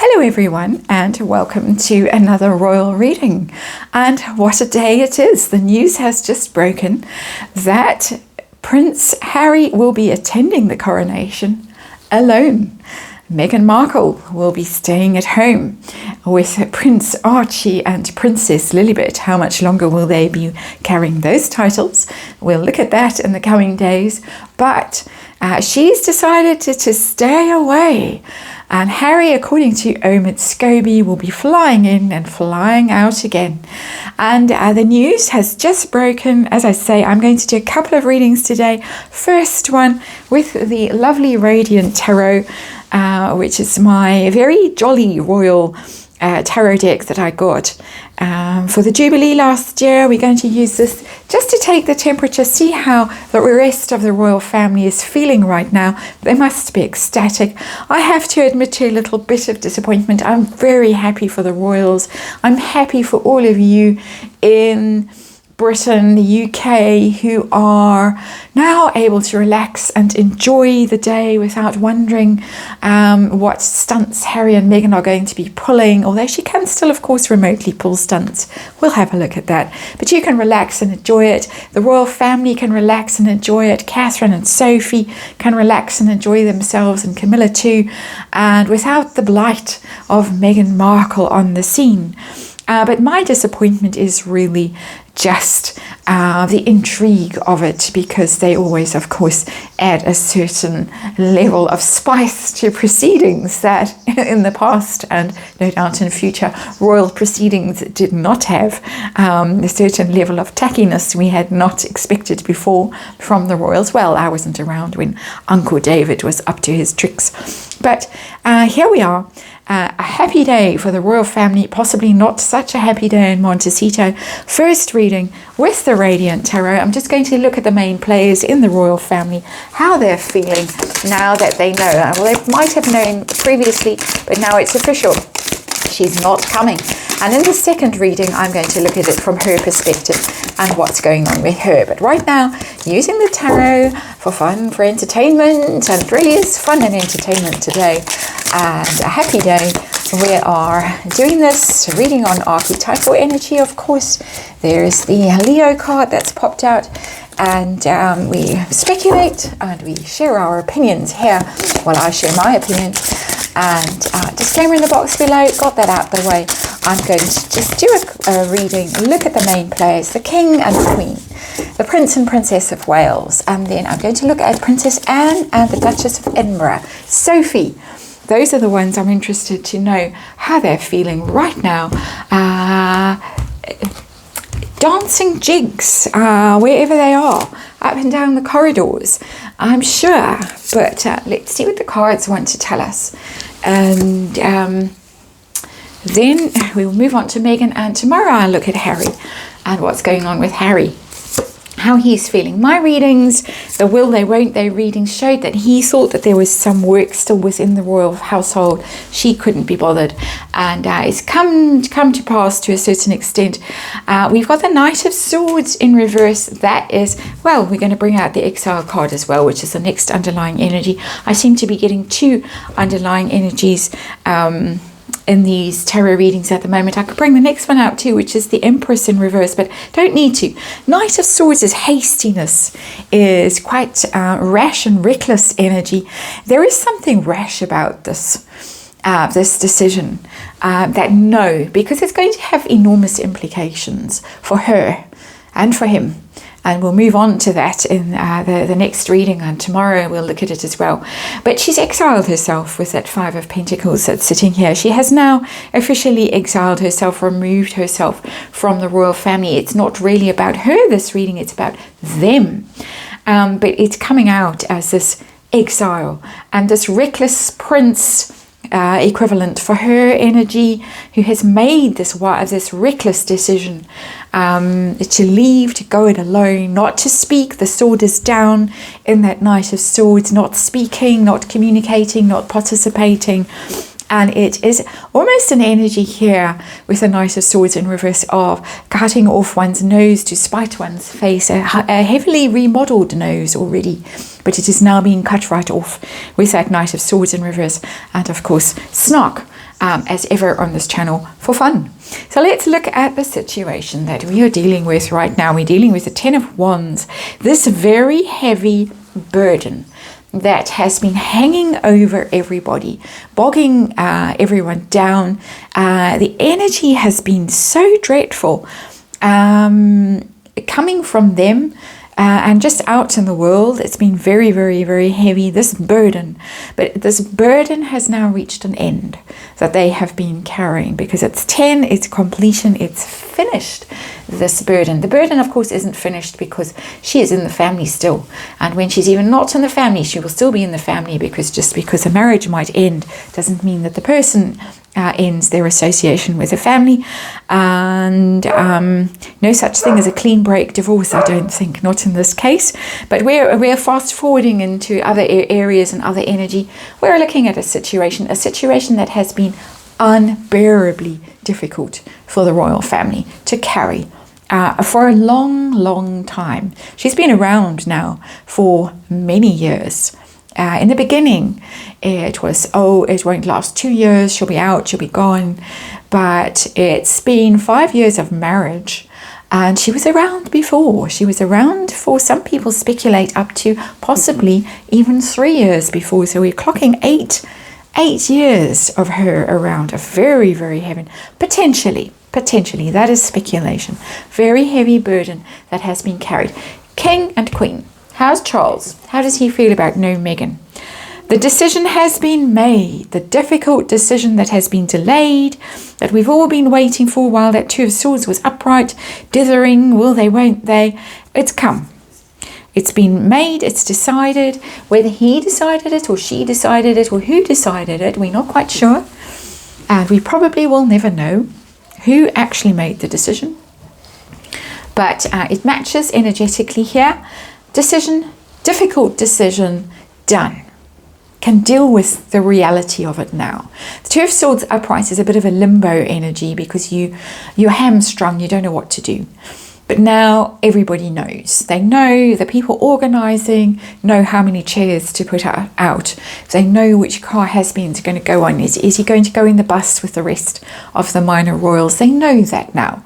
Hello everyone, and welcome to another royal reading. And what a day it is. The news has just broken that Prince Harry will be attending the coronation alone. Meghan Markle will be staying at home with Prince Archie and Princess Lilibet. How much longer will they be carrying those titles? We'll look at that in the coming days. But she's decided to stay away. And Harry, according to Omid Scobie, will be flying in and flying out again. And the news has just broken. As I say, I'm going to do a couple of readings today. First one with the lovely Radiant Tarot, which is my very jolly royal tarot deck that I got for the Jubilee last year. We're going to use this just to take the temperature, see how the rest of the royal family is feeling right now. They must be ecstatic. I have to admit to a little bit of disappointment. I'm very happy for the royals. I'm happy for all of you in Britain, the UK, who are now able to relax and enjoy the day without wondering what stunts Harry and Meghan are going to be pulling, although she can still, of course, remotely pull stunts. We'll have a look at that. But you can relax and enjoy it. The royal family can relax and enjoy it. Catherine and Sophie can relax and enjoy themselves, and Camilla too, and without the blight of Meghan Markle on the scene. But my disappointment is really just the intrigue of it, because they always, of course, add a certain level of spice to proceedings that in the past, and no doubt in future, royal proceedings did not have a certain level of tackiness we had not expected before from the royals. Well, I wasn't around when Uncle David was up to his tricks. But here we are. A happy day for the royal family, possibly not such a happy day in Montecito. First reading with the Radiant Tarot. I'm just going to look at the main players in the royal family, how they're feeling now that they know. Well, they might have known previously, but now it's official. She's not coming. And in the second reading, I'm going to look at it from her perspective and what's going on with her. But right now, using the tarot for fun, for entertainment, and it really is fun and entertainment today, and a happy day. We are doing this reading on archetypal energy, of course. There's the Leo card that's popped out, and we speculate and we share our opinions here. Well, I share my opinion. And disclaimer in the box below, got that out the way. I'm going to just do a reading, look at the main players, the King and the Queen, the Prince and Princess of Wales, and then I'm going to look at Princess Anne and the Duchess of Edinburgh, Sophie. Those are the ones I'm interested to know how they're feeling right now. Dancing jigs, wherever they are, up and down the corridors, I'm sure. But let's see what the cards want to tell us. And then we'll move on to Meghan, and tomorrow I'll look at Harry and what's going on with Harry, how he's feeling. My readings, the will they won't they readings, showed that he thought that there was some work still within the royal household. She couldn't be bothered, and it's come to pass to a certain extent. We've got the Knight of Swords in reverse. That is, well, we're going to bring out the Exile card as well, which is the next underlying energy. I seem to be getting two underlying energies in these tarot readings at the moment. I could bring the next one out too, which is the Empress in reverse, but don't need to. Knight of Swords is hastiness, is quite rash and reckless energy. There is something rash about this decision, that no, because it's going to have enormous implications for her and for him. And we'll move on to that in the next reading, and tomorrow we'll look at it as well. But she's exiled herself with that Five of Pentacles that's sitting here. She has now officially exiled herself, removed herself from the royal family. It's not really about her, this reading, it's about them. But it's coming out as this exile and this reckless prince equivalent for her energy, who has made this reckless decision to leave, to go it alone, not to speak. The sword is down in that Knight of Swords, not speaking, not communicating, not participating. And it is almost an energy here with the Knight of Swords in reverse of cutting off one's nose to spite one's face, a heavily remodeled nose already, but it is now being cut right off with that Knight of Swords in reverse. And of course, Snark as ever on this channel for fun. So let's look at the situation that we are dealing with right now. We're dealing with the Ten of Wands, this very heavy burden that has been hanging over everybody, bogging everyone down. The energy has been so dreadful coming from them and just out in the world. It's been very, very, very heavy, this burden. But this burden has now reached an end that they have been carrying, because it's 10, it's completion, it's finished, this burden. The burden, of course, isn't finished because she is in the family still. And when she's even not in the family, she will still be in the family, because just because a marriage might end doesn't mean that the person ends their association with the family. And no such thing as a clean break divorce, I don't think, not in this case. But we're fast forwarding into other areas and other energy. We're looking at a situation that has been unbearably difficult for the royal family to carry for a long, long time. She's been around now for many years. In the beginning, it was, it won't last 2 years, she'll be out, she'll be gone. But it's been 5 years of marriage, and she was around before. She was around for, some people speculate, up to possibly even 3 years before. So we're clocking eight years of her around, a very, very heavy, potentially, that is speculation, very heavy burden that has been carried. King and Queen. How's Charles? How does he feel about no Meghan? The decision has been made, the difficult decision that has been delayed, that we've all been waiting for a while. That Two of Swords was upright, dithering, will they, won't they? It's come. It's been made, it's decided. Whether he decided it or she decided it or who decided it, we're not quite sure. And we probably will never know who actually made the decision. But it matches energetically here. Decision, difficult decision, done. Can deal with the reality of it now. The Two of Swords upright is a bit of a limbo energy, because you're hamstrung, you don't know what to do. But now everybody knows. They know, the people organising know how many chairs to put out. They know which car husband's going to go on. Is he going to go in the bus with the rest of the minor royals? They know that now.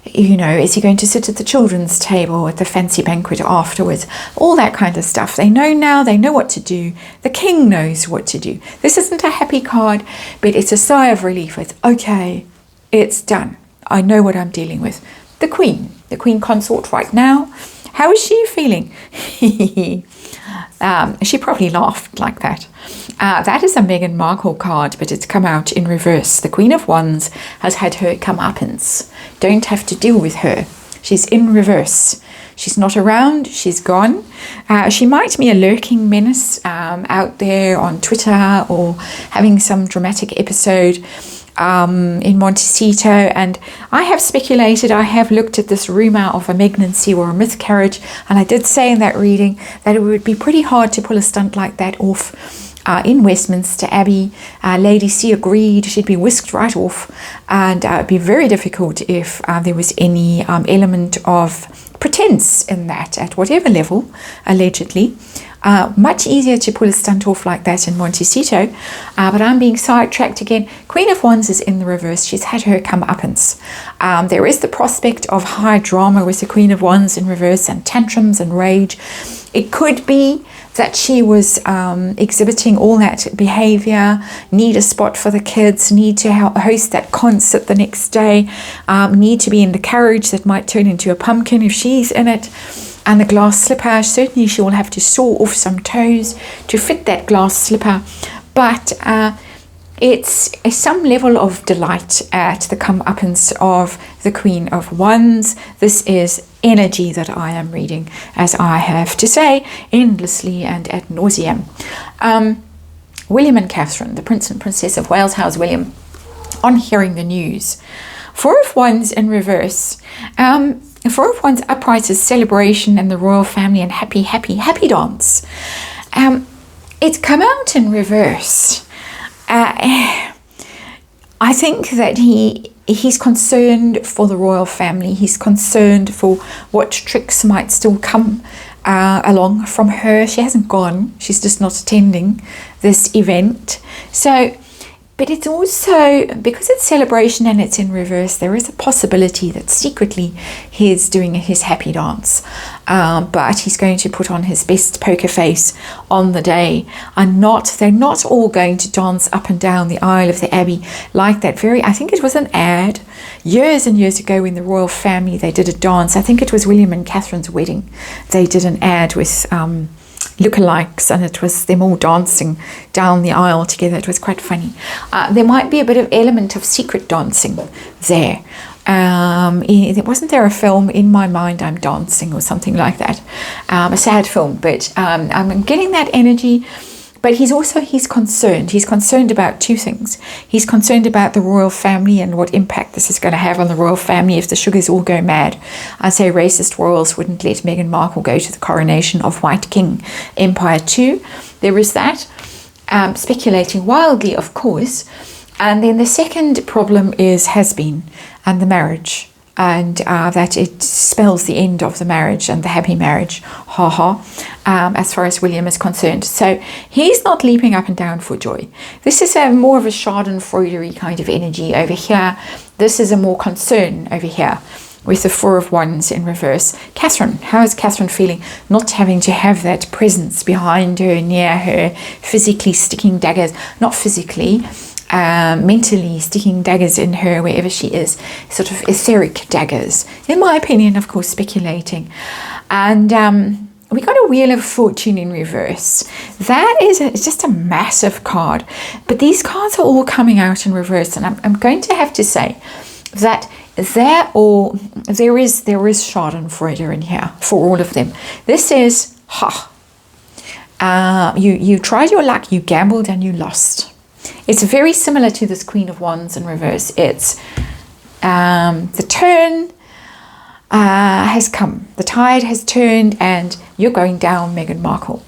Is he going to sit at the children's table at the fancy banquet afterwards? All that kind of stuff. They know now, they know what to do. The king knows what to do. This isn't a happy card, but it's a sigh of relief. It's okay, it's done. I know what I'm dealing with. The queen consort right now. How is she feeling? She probably laughed like that. That is a Meghan Markle card, but it's come out in reverse. The Queen of Wands has had her comeuppance. Don't have to deal with her. She's in reverse. She's not around. She's gone. She might be a lurking menace out there on Twitter, or having some dramatic episode in Montecito. And I have speculated, I have looked at this rumour of a pregnancy or a miscarriage, and I did say in that reading that it would be pretty hard to pull a stunt like that off in Westminster Abbey. Lady C agreed. She'd be whisked right off, and it'd be very difficult if there was any element of pretense in that, at whatever level, allegedly. Much easier to pull a stunt off like that in Montecito, but I'm being sidetracked again. Queen of Wands is in the reverse. She's had her comeuppance. There is the prospect of high drama with the Queen of Wands in reverse, and tantrums and rage. It could be that she was exhibiting all that behavior, need a spot for the kids, need to host that concert the next day, need to be in the carriage that might turn into a pumpkin if she's in it. And the glass slipper, certainly she will have to saw off some toes to fit that glass slipper. But it's some level of delight at the comeuppance of the Queen of Wands. This is energy that I am reading, as I have to say, endlessly and ad nauseam. William and Catherine, the Prince and Princess of Wales. How's William on hearing the news? Four of Wands in reverse. Four of Wands upright is celebration and the royal family and happy, happy, happy dance. It's come out in reverse. I think that he's concerned for the royal family. He's concerned for what tricks might still come along from her. She hasn't gone. She's just not attending this event. So But it's also, because it's celebration and it's in reverse, there is a possibility that secretly he's doing his happy dance. But he's going to put on his best poker face on the day. They're not all going to dance up and down the aisle of the Abbey like that. I think it was an ad years and years ago in the royal family. They did a dance. I think it was William and Catherine's wedding. They did an ad with lookalikes, and it was them all dancing down the aisle together. It was quite funny. There might be a bit of element of secret dancing there. Wasn't there a film, In My Mind I'm Dancing, or something like that? A sad film, but I'm getting that energy. But he's concerned. He's concerned about two things. He's concerned about the royal family and what impact this is going to have on the royal family if the sugars all go mad. I say racist royals wouldn't let Meghan Markle go to the coronation of White King Empire 2. There is that. Speculating wildly, of course. And then the second problem has been, and the marriage. And that it spells the end of the marriage and the happy marriage, as far as William is concerned. So he's not leaping up and down for joy. This is more of a schadenfreude kind of energy over here. This is a more concern over here with the Four of Wands in reverse. Catherine, how is Catherine feeling? Not having to have that presence behind her, near her, physically sticking daggers, not physically, mentally sticking daggers in her wherever she is, sort of etheric daggers, in my opinion, of course, speculating. And we got a Wheel of Fortune in reverse. That is it's just a massive card, but these cards are all coming out in reverse, and I'm going to have to say that there is schadenfreude in here for all of them. This is you tried your luck, you gambled and you lost. It's very similar to this Queen of Wands in reverse. It's the turn has come. The tide has turned and you're going down, Meghan Markle.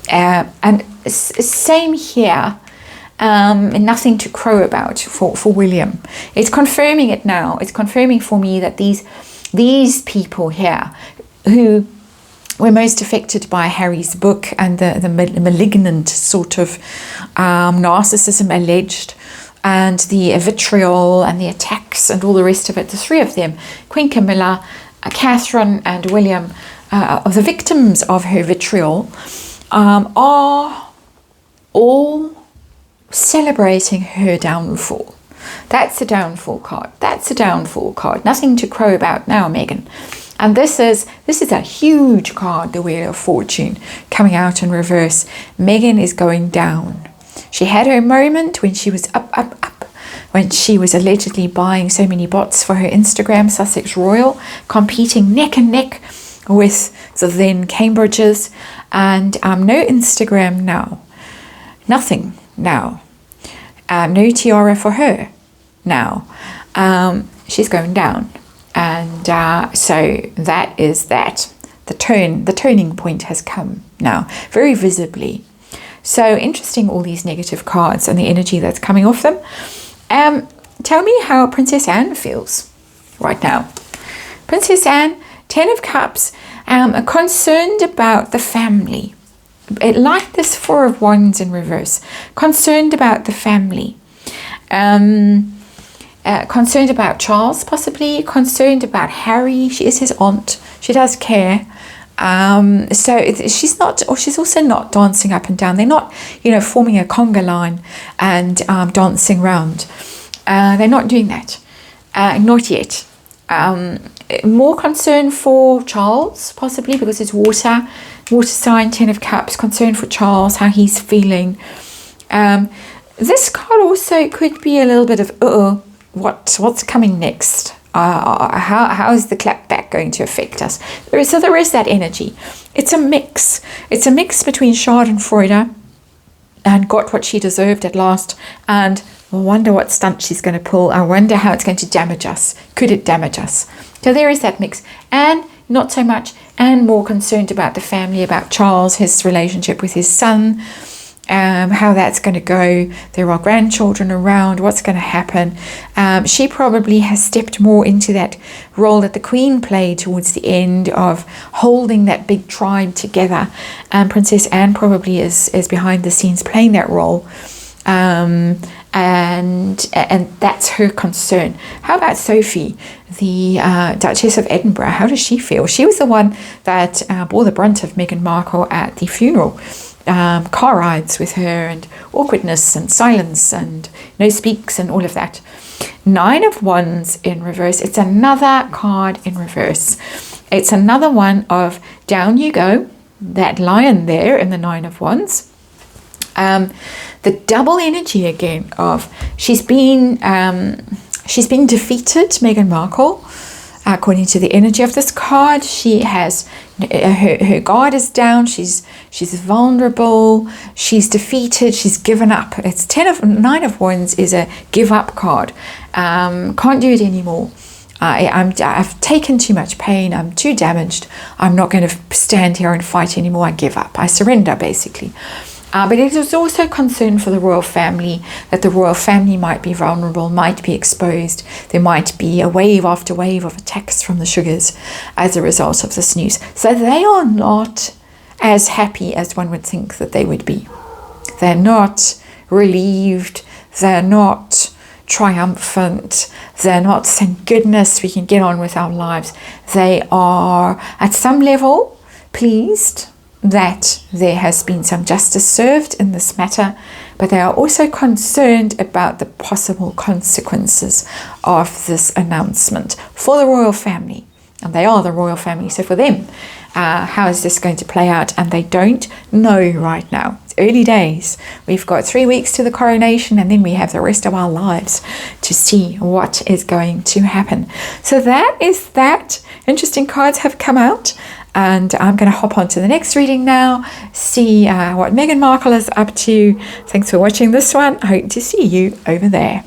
And same here. Nothing to crow about for William. It's confirming it now. It's confirming for me that these people here who were most affected by Harry's book and the malignant sort of narcissism alleged, and the vitriol and the attacks and all the rest of it, the three of them, Queen Camilla, Catherine and William, the victims of her vitriol, are all celebrating her downfall. That's a downfall card. That's a downfall card. Nothing to crow about now, Meghan. And this is a huge card, the Wheel of Fortune, coming out in reverse. Meghan is going down. She had her moment when she was up, when she was allegedly buying so many bots for her Instagram, Sussex Royal, competing neck and neck with the then Cambridges, and no Instagram now. Nothing now. No tiara for her now. She's going down. And so that is that. The turning point has come now, very visibly. So interesting, all these negative cards and the energy that's coming off them. Tell me how Princess Anne feels right now. Princess Anne, 10 of Cups, concerned about the family. Like this Four of Wands in reverse. Concerned about the family. Concerned about Charles, possibly. Concerned about Harry. She is his aunt. She does care. So she's not, or she's also not dancing up and down. They're not, forming a conga line and dancing round. They're not doing that. Not yet. More concern for Charles, possibly, because it's water sign, 10 of Cups. Concern for Charles, how he's feeling. This card also could be a little bit of, what's coming next? How is the clapback going to affect us? There is that energy. It's a mix. It's a mix between schadenfreude and got what she deserved at last, and I wonder what stunt she's going to pull. I wonder how it's going to damage us. Could it damage us? So there is that mix. And not so much, and more concerned about the family, about Charles, his relationship with his son, how that's going to go. There are grandchildren around. What's going to happen? She probably has stepped more into that role that the Queen played towards the end of holding that big tribe together. Princess Anne probably is behind the scenes playing that role and that's her concern. How about Sophie, the Duchess of Edinburgh? How does she feel? She was the one that bore the brunt of Meghan Markle at the funeral. Car rides with her and awkwardness and silence and no speaks and all of that. 9 of Wands in reverse. It's another card in reverse. It's another one of down you go. That lion there in the 9 of Wands. The double energy again of she's been defeated, Meghan Markle. According to the energy of this card, she has her guard is down. She's vulnerable. She's defeated. She's given up. It's 9 of Wands is a give up card. Can't do it anymore. I've taken too much pain. I'm too damaged. I'm not going to stand here and fight anymore. I give up. I surrender, basically. But it is also concern for the royal family, that the royal family might be vulnerable, might be exposed. There might be a wave after wave of attacks from the sugars as a result of this news. So they are not as happy as one would think that they would be. They're not relieved. They're not triumphant. They're not, thank goodness we can get on with our lives. They are at some level pleased that there has been some justice served in this matter, but they are also concerned about the possible consequences of this announcement for the royal family. And they are the royal family, so for them, how is this going to play out? And they don't know right now. It's early days. We've got 3 weeks to the coronation, and then we have the rest of our lives to see what is going to happen. So that is that. Interesting cards have come out. And I'm going to hop on to the next reading now, see what Meghan Markle is up to. Thanks for watching this one. I hope to see you over there.